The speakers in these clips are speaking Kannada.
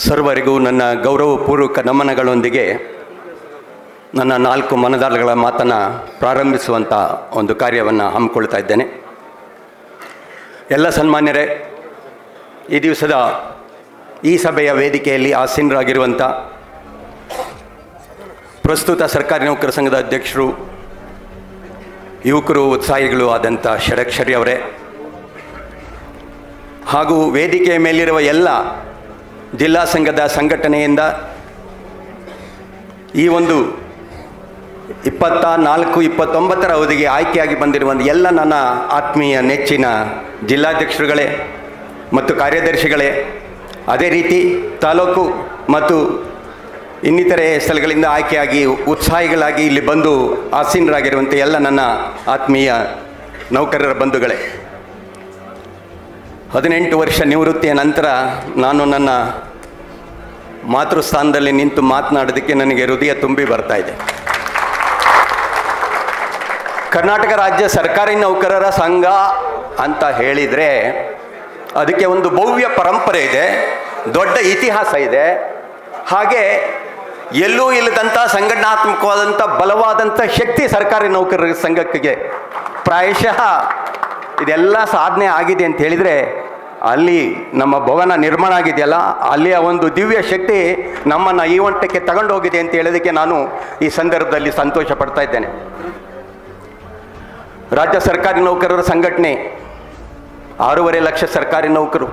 ಸರ್ವರಿಗೂ ನನ್ನ ಗೌರವಪೂರ್ವಕ ನಮನಗಳೊಂದಿಗೆ ನನ್ನ 4 ಮನದಾಳಗಳ ಮಾತನ್ನು ಪ್ರಾರಂಭಿಸುವಂಥ ಒಂದು ಕಾರ್ಯವನ್ನು ಹಮ್ಮಿಕೊಳ್ತಾ ಇದ್ದೇನೆ. ಎಲ್ಲ ಸನ್ಮಾನ್ಯರೇ, ಈ ದಿವಸದ ಈ ಸಭೆಯ ವೇದಿಕೆಯಲ್ಲಿ ಆಸೀನರಾಗಿರುವಂಥ ಪ್ರಸ್ತುತ ಸರ್ಕಾರಿ ನೌಕರ ಸಂಘದ ಅಧ್ಯಕ್ಷರು, ಯುವಕರು, ಉತ್ಸಾಹಿಗಳು ಆದಂಥ ಷಡಕ್ಷರಿ ಅವರೇ, ಹಾಗೂ ವೇದಿಕೆಯ ಮೇಲಿರುವ ಎಲ್ಲ ಜಿಲ್ಲಾ ಸಂಘದ ಸಂಘಟನೆಯಿಂದ ಈ ಒಂದು 24-29 ಅವಧಿಗೆ ಆಯ್ಕೆಯಾಗಿ ಬಂದಿರುವಂಥ ಎಲ್ಲ ನನ್ನ ಆತ್ಮೀಯ ನೆಚ್ಚಿನ ಜಿಲ್ಲಾಧ್ಯಕ್ಷರುಗಳೇ ಮತ್ತು ಕಾರ್ಯದರ್ಶಿಗಳೇ, ಅದೇ ರೀತಿ ತಾಲೂಕು ಮತ್ತು ಇನ್ನಿತರೆ ಸ್ಥಳಗಳಿಂದ ಆಯ್ಕೆಯಾಗಿ ಉತ್ಸಾಹಿಗಳಾಗಿ ಇಲ್ಲಿ ಬಂದು ಆಸೀನರಾಗಿರುವಂಥ ಎಲ್ಲ ನನ್ನ ಆತ್ಮೀಯ ನೌಕರರ ಬಂಧುಗಳೇ, 18 ವರ್ಷ ನಿವೃತ್ತಿಯ ನಂತರ ನಾನು ನನ್ನ ಮಾತೃಸ್ಥಾನದಲ್ಲಿ ನಿಂತು ಮಾತನಾಡೋದಕ್ಕೆ ನನಗೆ ಹೃದಯ ತುಂಬಿ ಬರ್ತಾ ಇದೆ. ಕರ್ನಾಟಕ ರಾಜ್ಯ ಸರ್ಕಾರಿ ನೌಕರರ ಸಂಘ ಅಂತ ಹೇಳಿದರೆ ಅದಕ್ಕೆ ಒಂದು ಭವ್ಯ ಪರಂಪರೆ ಇದೆ, ದೊಡ್ಡ ಇತಿಹಾಸ ಇದೆ. ಹಾಗೆ ಎಲ್ಲೂ ಇಲ್ಲದಂಥ ಸಂಘಟನಾತ್ಮಕವಾದಂಥ ಬಲವಾದಂಥ ಶಕ್ತಿ ಸರ್ಕಾರಿ ನೌಕರರ ಸಂಘಕ್ಕೆ ಪ್ರಾಯಶಃ ಇದೆಲ್ಲ ಸಾಧನೆ ಆಗಿದೆ ಅಂತ ಹೇಳಿದರೆ ಅಲ್ಲಿ ನಮ್ಮ ಭವನ ನಿರ್ಮಾಣ ಆಗಿದೆಯಲ್ಲ, ಅಲ್ಲಿಯ ಒಂದು ದಿವ್ಯ ಶಕ್ತಿ ನಮ್ಮನ್ನು ಈ ಮಟ್ಟಕ್ಕೆ ತಗೊಂಡೋಗಿದೆ ಅಂತ ಹೇಳೋದಕ್ಕೆ ನಾನು ಈ ಸಂದರ್ಭದಲ್ಲಿ ಸಂತೋಷ ಪಡ್ತಾ ಇದ್ದೇನೆ. ರಾಜ್ಯ ಸರ್ಕಾರಿ ನೌಕರರ ಸಂಘಟನೆ 6.5 ಲಕ್ಷ ಸರ್ಕಾರಿ ನೌಕರು,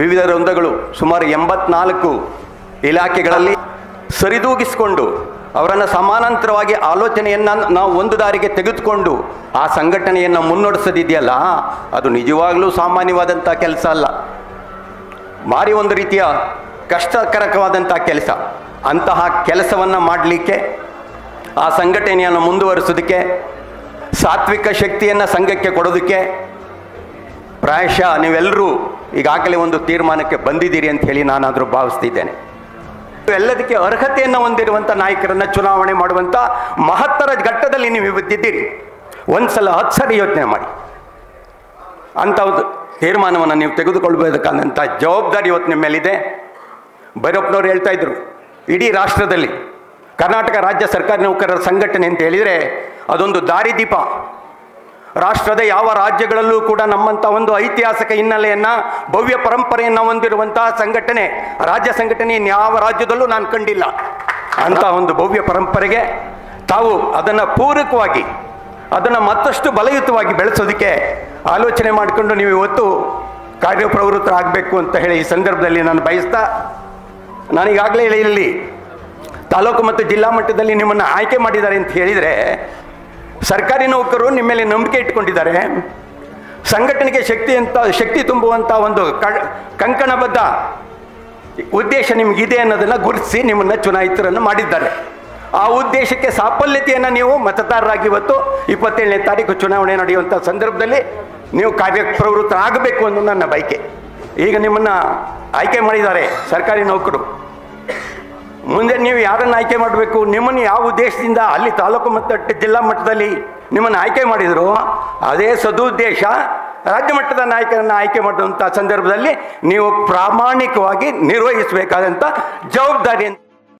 ವಿವಿಧ ವೃಂದಗಳು, ಸುಮಾರು 84 ಇಲಾಖೆಗಳಲ್ಲಿ ಸರಿದೂಗಿಸಿಕೊಂಡು ಅವರನ್ನು ಸಮಾನಾಂತರವಾಗಿ ಆಲೋಚನೆಯನ್ನು ನಾವು ಒಂದು ದಾರಿಗೆ ತೆಗೆದುಕೊಂಡು ಆ ಸಂಘಟನೆಯನ್ನು ಮುನ್ನಡೆಸೋದಿದೆಯಲ್ಲ, ಅದು ನಿಜವಾಗಲೂ ಸಾಮಾನ್ಯವಾದಂಥ ಕೆಲಸ ಅಲ್ಲ, ಭಾರಿ ಒಂದು ರೀತಿಯ ಕಷ್ಟಕರವಾದಂಥ ಕೆಲಸ. ಅಂತಹ ಕೆಲಸವನ್ನು ಮಾಡಲಿಕ್ಕೆ, ಆ ಸಂಘಟನೆಯನ್ನು ಮುಂದುವರಿಸೋದಕ್ಕೆ, ಸಾತ್ವಿಕ ಶಕ್ತಿಯನ್ನು ಸಂಘಕ್ಕೆ ಕೊಡೋದಕ್ಕೆ ಪ್ರಾಯಶಃ ನೀವೆಲ್ಲರೂ ಈಗಾಗಲೇ ಒಂದು ತೀರ್ಮಾನಕ್ಕೆ ಬಂದಿದ್ದೀರಿ ಅಂತ ಹೇಳಿ ನಾನಾದರೂ ಭಾವಿಸ್ತಿದ್ದೇನೆ. ಎಲ್ಲದಕ್ಕೆ ಅರ್ಹತೆಯನ್ನು ಹೊಂದಿರುವಂಥ ನಾಯಕರನ್ನು ಚುನಾವಣೆ ಮಾಡುವಂಥ ಮಹತ್ತರ ಘಟ್ಟದಲ್ಲಿ ನೀವು ಇವತ್ತಿದ್ದೀರಿ. ಒಂದು ಸಲ 10 ಸರಿ ಯೋಚನೆ ಮಾಡಿ, ಅಂಥ ಒಂದು ತೀರ್ಮಾನವನ್ನು ನೀವು ತೆಗೆದುಕೊಳ್ಬೇಕಾದಂಥ ಜವಾಬ್ದಾರಿ ಇವತ್ತು ನಿಮ್ಮ ಮೇಲಿದೆ. ಭೈರಪ್ಪನವ್ರು ಹೇಳ್ತಾ ಇದ್ರು, ಇಡೀ ರಾಷ್ಟ್ರದಲ್ಲಿ ಕರ್ನಾಟಕ ರಾಜ್ಯ ಸರ್ಕಾರಿ ನೌಕರರ ಸಂಘಟನೆ ಅಂತ ಹೇಳಿದರೆ ಅದೊಂದು ದಾರಿದೀಪ. ರಾಷ್ಟ್ರದ ಯಾವ ರಾಜ್ಯಗಳಲ್ಲೂ ಕೂಡ ನಮ್ಮಂಥ ಒಂದು ಐತಿಹಾಸಿಕ ಹಿನ್ನೆಲೆಯನ್ನು, ಭವ್ಯ ಪರಂಪರೆಯನ್ನು ಹೊಂದಿರುವಂತಹ ಸಂಘಟನೆ, ರಾಜ್ಯ ಸಂಘಟನೆ ಯಾವ ರಾಜ್ಯದಲ್ಲೂ ನಾನು ಕಂಡಿಲ್ಲ. ಅಂಥ ಒಂದು ಭವ್ಯ ಪರಂಪರೆಗೆ ತಾವು ಅದನ್ನು ಪೂರಕವಾಗಿ, ಅದನ್ನು ಮತ್ತಷ್ಟು ಬಲಯುತವಾಗಿ ಬೆಳೆಸೋದಕ್ಕೆ ಆಲೋಚನೆ ಮಾಡಿಕೊಂಡು ನೀವು ಇವತ್ತು ಕಾರ್ಯಪ್ರವೃತ್ತರಾಗಬೇಕು ಅಂತ ಹೇಳಿ ಈ ಸಂದರ್ಭದಲ್ಲಿ ನಾನು ಬಯಸ್ತಾ, ನಾನೀಗಾಗಲೇ ಇಲ್ಲಿ ತಾಲೂಕು ಮತ್ತು ಜಿಲ್ಲಾ ಮಟ್ಟದಲ್ಲಿ ನಿಮ್ಮನ್ನು ಆಯ್ಕೆ ಮಾಡಿದ್ದಾರೆ ಅಂತ ಹೇಳಿದರೆ ಸರ್ಕಾರಿ ನೌಕರರು ನಿಮ್ಮ ಮೇಲೆ ನಂಬಿಕೆ ಇಟ್ಕೊಂಡಿದ್ದಾರೆ. ಸಂಘಟನೆಗೆ ಶಕ್ತಿ ತುಂಬುವಂಥ ಒಂದು ಕಂಕಣಬದ್ಧ ಉದ್ದೇಶ ನಿಮಗಿದೆ ಅನ್ನೋದನ್ನು ಗುರುತಿಸಿ ನಿಮ್ಮನ್ನು ಚುನಾಯಿತರನ್ನು ಮಾಡಿದ್ದಾರೆ. ಆ ಉದ್ದೇಶಕ್ಕೆ ಸಾಫಲ್ಯತೆಯನ್ನು ನೀವು ಮತದಾರರಾಗಿ ಇವತ್ತು 27ನೇ ತಾರೀಕು ಚುನಾವಣೆ ನಡೆಯುವಂಥ ಸಂದರ್ಭದಲ್ಲಿ ನೀವು ಕಾರ್ಯಪ್ರವೃತ್ತರಾಗಬೇಕು ಅನ್ನೋ ನನ್ನ ಬಯಕೆ. ಈಗ ನಿಮ್ಮನ್ನು ಆಯ್ಕೆ ಮಾಡಿದ್ದಾರೆ ಸರ್ಕಾರಿ ನೌಕರು. ಮುಂದೆ ನೀವು ಯಾರನ್ನು ಆಯ್ಕೆ ಮಾಡಬೇಕು, ನಿಮ್ಮನ್ನು ಯಾವ ಉದ್ದೇಶದಿಂದ ಅಲ್ಲಿ ತಾಲೂಕು ಮತ್ತು ಜಿಲ್ಲಾ ಮಟ್ಟದಲ್ಲಿ ನಿಮ್ಮನ್ನು ಆಯ್ಕೆ ಮಾಡಿದ್ರು, ಅದೇ ಸದುದ್ದೇಶ ರಾಜ್ಯ ಮಟ್ಟದ ನಾಯಕರನ್ನು ಆಯ್ಕೆ ಮಾಡುವಂಥ ಸಂದರ್ಭದಲ್ಲಿ ನೀವು ಪ್ರಾಮಾಣಿಕವಾಗಿ ನಿರ್ವಹಿಸಬೇಕಾದಂಥ ಜವಾಬ್ದಾರಿ ಅಂತ